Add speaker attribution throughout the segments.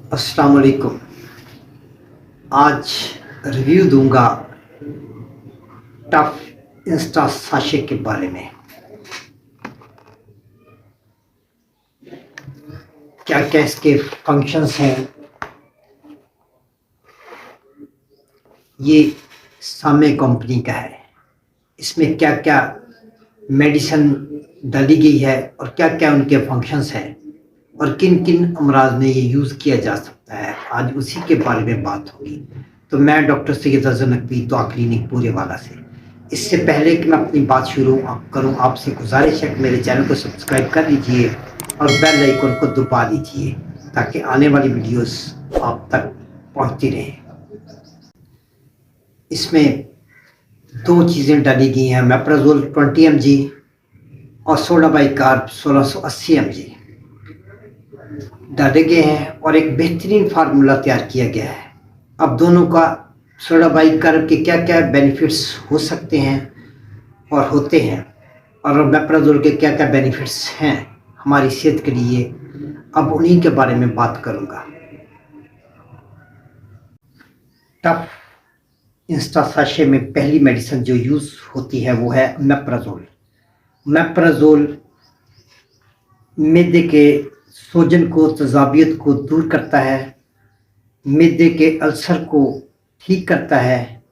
Speaker 1: अस्सलाम वालेकुम। आज रिव्यू दूंगा टफ इंस्टा साशे के बारे में। क्या क्या इसके फंक्शंस हैं, ये सामे कंपनी का है। इसमें क्या क्या मेडिसिन डाली गई है और क्या क्या उनके फंक्शंस हैं और किन किन अमराज में ये यूज़ किया जा सकता है, आज उसी के बारे में बात होगी। तो मैं डॉक्टर सैयद अज़हर नकवी दुआ क्लिनिक पूरे वाला से। इससे पहले कि मैं अपनी बात शुरू करूं, आपसे गुजारिश है कि मेरे चैनल को सब्सक्राइब कर लीजिए और बेल आइकन को दबा दीजिए ताकि आने वाली वीडियोस आप तक पहुंचती रहें। इसमें दो चीज़ें डाली गई हैं, मेप्राजोल 20 mg और सोडा बाइकार्ब 1680 mg डाले गए हैं और एक बेहतरीन फार्मूला तैयार किया गया है। अब दोनों का सोडा बाइकार्ब के क्या क्या बेनिफिट्स हो सकते हैं और होते हैं और मेप्राजोल के क्या क्या बेनिफिट्स हैं हमारी सेहत के लिए, अब उन्हीं के बारे में बात करूंगा। टफ इंस्टा साशे में पहली मेडिसिन जो यूज़ होती है वो है मेप्राजोल। मेप्राजोल मैदे के सूजन को, तेज़ाबियत को दूर करता है, मैदे के अल्सर को ठीक करता है,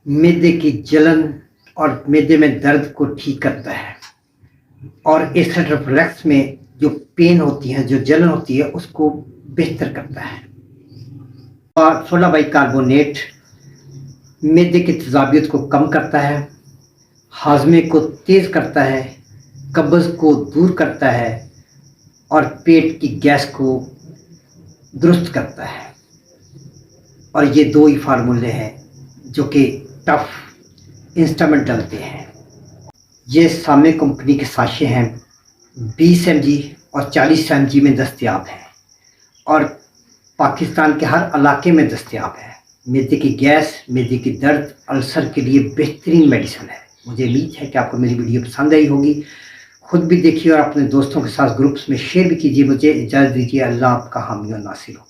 Speaker 1: मैदे की जलन और मैदे में दर्द को ठीक करता है और एसिड रिफ्लक्स में जो पेन होती है, जो जलन होती है, उसको बेहतर करता है। और सोडा बाइकार्बोनेट मैदे की तेज़ाबियत को कम करता है, हाजमे को तेज़ करता है, कब्ज़ को दूर करता है और पेट की गैस को दुरुस्त करता है। और ये दो ही फार्मूले हैं जो कि टफ इंस्टा में डलते हैं। ये सामे कंपनी के साशे हैं, 20 mg और 40 mg में दस्तयाब हैं और पाकिस्तान के हर इलाके में दस्तयाब है। मैदे की गैस, मैदे की दर्द, अल्सर के लिए बेहतरीन मेडिसिन है। मुझे उम्मीद है कि आपको मेरी वीडियो पसंद आई होगी। खुद भी देखिए और अपने दोस्तों के साथ ग्रुप्स में शेयर भी कीजिए। मुझे इजाज़त दीजिए। अल्लाह आपका हामी और नासिर हो।